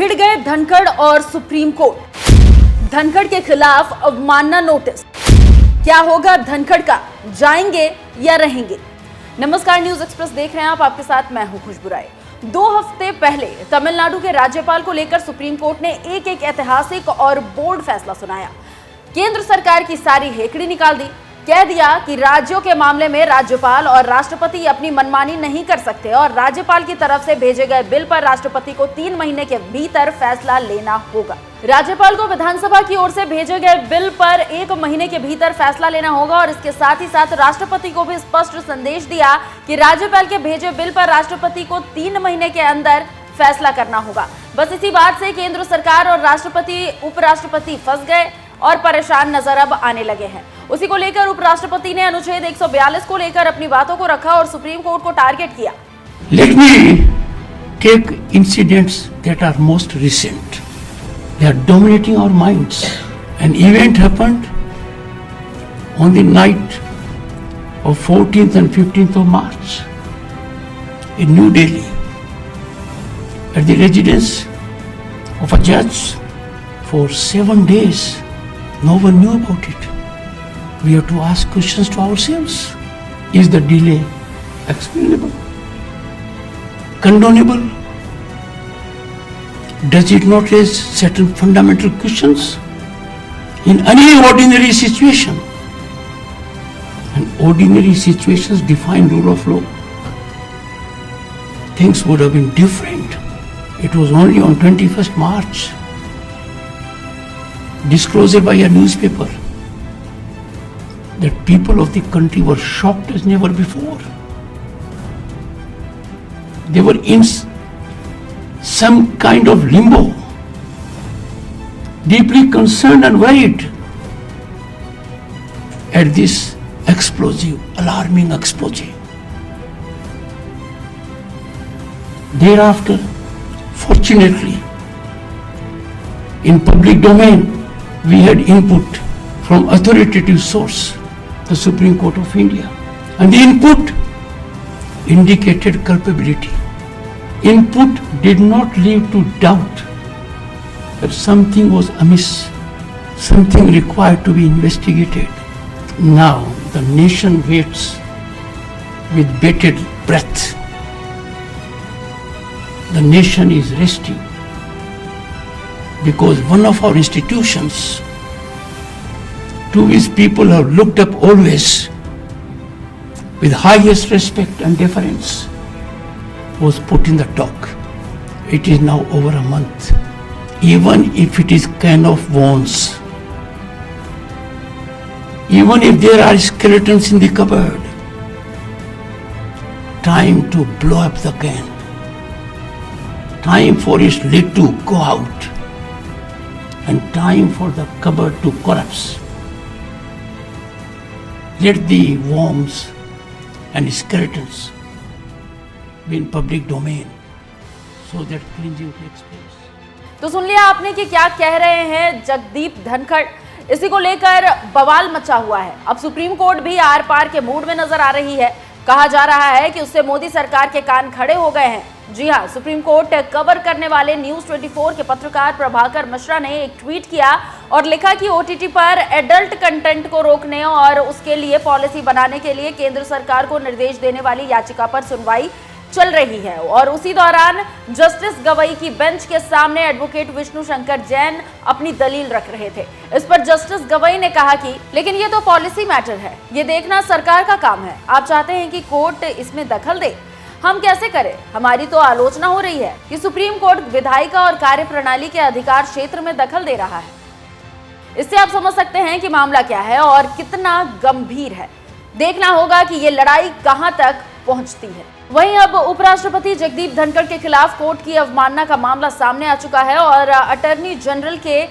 भिड़ गए धनखड़ और सुप्रीम कोर्ट। धनखड़ के खिलाफ अवमानना नोटिस। क्या होगा धनखड़ का, जाएंगे या रहेंगे? नमस्कार, न्यूज एक्सप्रेस देख रहे हैं आप। आपके साथ मैं हूं खुशबू राय। 2 हफ्ते पहले तमिलनाडु के राज्यपाल को लेकर सुप्रीम कोर्ट ने एक ऐतिहासिक और बोल्ड फैसला सुनाया। केंद्र सरकार की सारी हेकड़ी निकाल दी। कह दिया कि राज्यों के मामले में राज्यपाल और राष्ट्रपति अपनी मनमानी नहीं कर सकते और राज्यपाल की तरफ से भेजे गए बिल पर राष्ट्रपति को 3 महीने के भीतर फैसला लेना होगा। राज्यपाल को विधानसभा की ओर से भेजे गए बिल पर 1 महीने के भीतर फैसला लेना होगा और इसके साथ ही साथ राष्ट्रपति को भी स्पष्ट संदेश दिया कि राज्यपाल के भेजे बिल पर राष्ट्रपति को 3 महीने के अंदर फैसला करना होगा। बस इसी बात से केंद्र सरकार और राष्ट्रपति उपराष्ट्रपति फंस गए और परेशान नजर अब आने लगे हैं। उसी को लेकर उपराष्ट्रपति ने अनुच्छेद 142 को लेकर अपनी बातों को रखा और सुप्रीम कोर्ट को टारगेट किया। Let me take incidents that are most recent. They are dominating our minds. An event happened on the night of 14th and 15th of March in New Delhi at the residence of a judge. For 7 days, no one knew about it. We have to ask questions to ourselves. Is the delay explainable? Condonable? Does it not raise certain fundamental questions? In any ordinary situation, and ordinary situations define rule of law, things would have been different. It was only on 21st March, disclosed by a newspaper, that people of the country were shocked as never before. They were in some kind of limbo, deeply concerned and worried at this explosive, alarming expose. Thereafter, fortunately, in public domain, we had input from authoritative source, the Supreme Court of India, and the input indicated culpability. Input did not lead to doubt that something was amiss, something required to be investigated. Now the nation waits with bated breath. The nation is resting because one of our institutions, to which people have looked up always with highest respect and deference, was put in the dock. It is now over a month. Even if it is can of worms, even if there are skeletons in the cupboard, time to blow up the can, time for its lid to go out, and time for the cupboard to collapse. Let the worms and skeletons be in public domain so that cleansing takes place. तो सुन लिया आपने कि क्या कह रहे हैं जगदीप धनखड़। इसी को लेकर बवाल मचा हुआ है। अब सुप्रीम कोर्ट भी आर पार के मूड में नजर आ रही है। कहा जा रहा है कि उससे मोदी सरकार के कान खड़े हो गए हैं। जी हां, सुप्रीम कोर्ट कवर करने वाले न्यूज 24 के पत्रकार प्रभाकर मिश्रा ने एक ट्वीट किया और लिखा कि ओटीटी पर एडल्ट कंटेंट को रोकने और उसके लिए पॉलिसी बनाने के लिए केंद्र सरकार को निर्देश देने वाली याचिका पर सुनवाई चल रही है। और उसी दौरान जस्टिस गवई की बेंच के सामने एडवोकेट विष्णु शंकर जैन अपनी दलील रख रहे थे। इस पर जस्टिस गवई ने कहा कि लेकिन ये तो पॉलिसी मैटर है, ये देखना सरकार का काम है। आप चाहते हैं कि कोर्ट इसमें दखल दे, हम कैसे करें? हमारी तो आलोचना हो रही है कि सुप्रीम कोर्ट विधायिका और कार्यप्रणाली के अधिकार क्षेत्र में दखल दे रहा है। इससे आप समझ सकते हैं कि मामला क्या है और कितना गंभीर है। देखना होगा कि ये लड़ाई कहां तक पहुंचती है। वहीं अब उपराष्ट्रपति जगदीप धनखड़ के खिलाफ कोर्ट की अवमानना का मामला सामने आ चुका है और अटॉर्नी जनरल के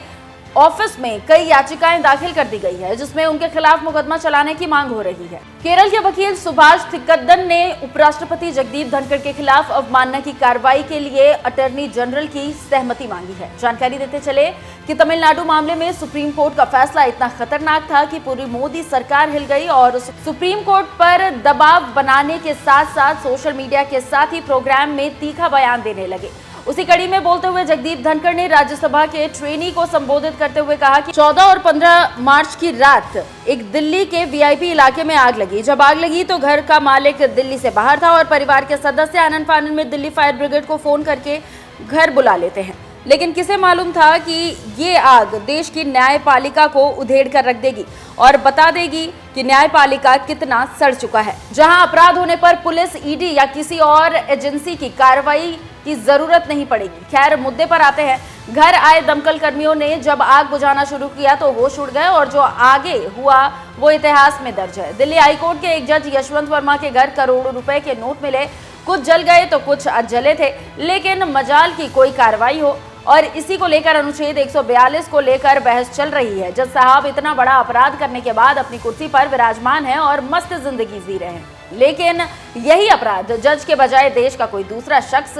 ऑफिस में कई याचिकाएं दाखिल कर दी गई है जिसमें उनके खिलाफ मुकदमा चलाने की मांग हो रही है। केरल के वकील सुभाष थिक्कदन ने उपराष्ट्रपति जगदीप धनखड़ के खिलाफ अवमानना की कार्रवाई के लिए अटॉर्नी जनरल की सहमति मांगी है। जानकारी देते चले कि तमिलनाडु मामले में सुप्रीम कोर्ट का फैसला इतना खतरनाक था कि पूरी मोदी सरकार हिल गई और सुप्रीम कोर्ट पर दबाव बनाने के साथ साथ सोशल मीडिया के साथ ही प्रोग्राम में तीखा बयान देने लगे उसी कड़ी में बोलते हुए जगदीप धनखड़ ने राज्यसभा के ट्रेनी को संबोधित करते हुए कहा कि 14 और 15 मार्च की रात एक दिल्ली के वीआईपी इलाके में आग लगी। जब आग लगी तो घर का मालिक दिल्ली से बाहर था और परिवार के सदस्य आनन फानन में दिल्ली फायर ब्रिगेड को फोन करके घर बुला लेते हैं, लेकिन किसे मालूम था कि ये आग देश की न्यायपालिका को उधेड़ कर रख देगी और बता देगी कि न्यायपालिका कितना सड़ चुका है। जहां अपराध होने पर पुलिस, ईडी या किसी और एजेंसी की कार्रवाई की जरूरत नहीं पड़ेगी। खैर, मुद्दे पर आते हैं। घर आए दमकल कर्मियों ने जब आग बुझाना शुरू किया तो होश उड़ गए और जो आगे हुआ वो इतिहास में दर्ज है। दिल्ली हाईकोर्ट के एक जज यशवंत वर्मा के घर करोड़ों रुपए के नोट मिले। कुछ जल गए तो कुछ अधजले थे, लेकिन मजाल की कोई कार्रवाई हो। और इसी को लेकर अनुच्छेद 142 को लेकर बहस चल रही है। जज साहब इतना बड़ा अपराध करने के बाद अपनी कुर्सी पर विराजमान हैं और मस्त जिंदगी जी रहे हैं, लेकिन यही अपराध जज के बजाय देश का कोई दूसरा शख्स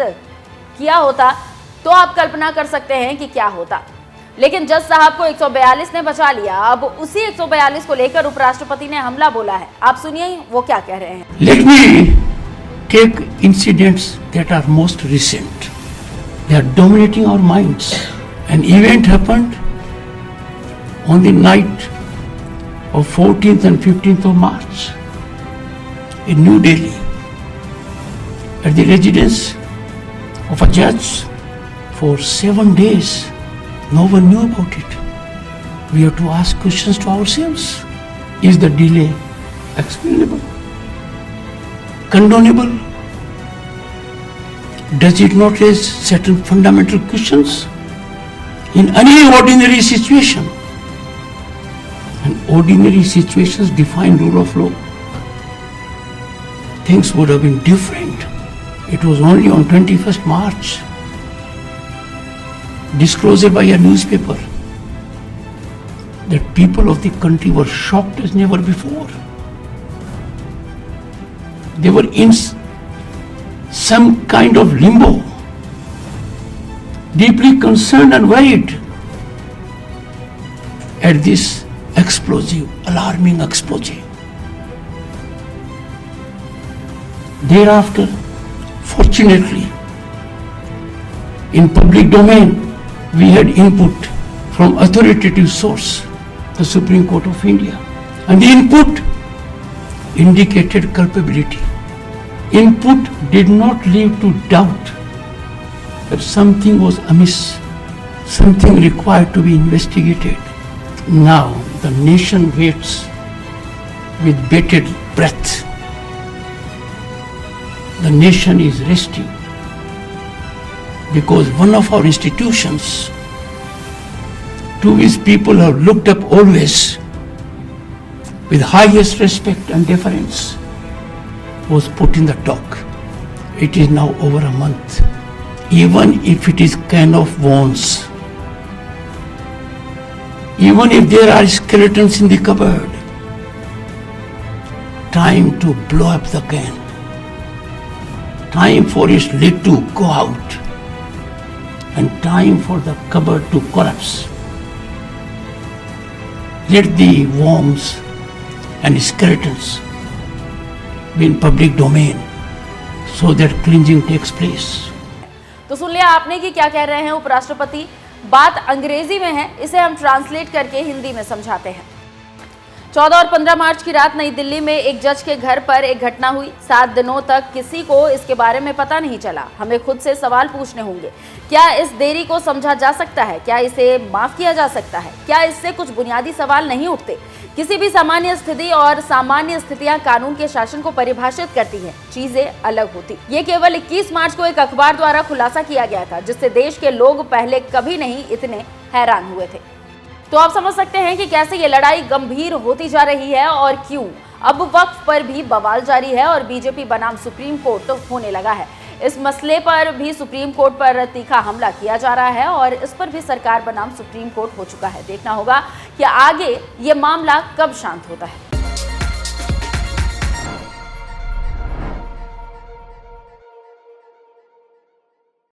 किया होता तो आप कल्पना कर सकते हैं कि क्या होता। लेकिन जज साहब को 142 ने बचा लिया। अब उसी 142 को लेकर उपराष्ट्रपति ने हमला बोला है। आप सुनिए वो क्या कह रहे हैं। Let me take incidents that are most recent. They are dominating our minds. An event happened on the night of 14th and 15th of March in New Delhi at the residence of a judge. For 7 days, no one knew about it. We have to ask questions to ourselves. Is the delay explainable? Condonable? Does it not raise certain fundamental questions in any ordinary situation? And ordinary situations define rule of law. Things would have been different. It was only on 21st March, disclosed by a newspaper, that people of the country were shocked as never before. They were in some kind of limbo, deeply concerned and worried at this explosive, alarming expose. Thereafter, fortunately, in public domain, we had input from authoritative source, the Supreme Court of India, and the input indicated culpability. Input did not lead to doubt that something was amiss, something required to be investigated. Now the nation waits with bated breath. The nation is resting because one of our institutions, to which people have looked up always with highest respect and deference, was put in the dock. It is now over a month. Even if it is can of worms, even if there are skeletons in the cupboard, time to blow up the can, time for its lid to go out, and time for the cupboard to collapse. Let the worms and skeletons be in public domain so that cleansing takes place. तो सुन लिया आपने कि क्या कह रहे हैं उपराष्ट्रपति। बात अंग्रेजी में है, इसे हम ट्रांसलेट करके हिंदी में समझाते हैं। 14 और 15 मार्च की रात नई दिल्ली में एक जज के घर पर एक घटना हुई। 7 दिनों तक किसी को इसके बारे में पता नहीं चला। हमें खुद से सवाल पूछने होंगे, क्या इस देरी को समझा जा सकता है? क्या इसे माफ किया जा सकता है? क्या इससे कुछ बुनियादी सवाल नहीं उठते? किसी भी सामान्य स्थिति और सामान्य स्थितियां कानून के शासन को परिभाषित करती हैं, चीजें अलग होती। ये केवल 21 मार्च को एक अखबार द्वारा खुलासा किया गया था, जिससे देश के लोग पहले कभी नहीं इतने हैरान हुए थे। तो आप समझ सकते हैं कि कैसे ये लड़ाई गंभीर होती जा रही है और क्यों अब वक्फ पर भी बवाल जारी है और बीजेपी बनाम सुप्रीम कोर्ट होने लगा है। इस मसले पर भी सुप्रीम कोर्ट पर तीखा हमला किया जा रहा है और इस पर भी सरकार बनाम सुप्रीम कोर्ट हो चुका है। देखना होगा कि आगे ये मामला कब शांत होता है।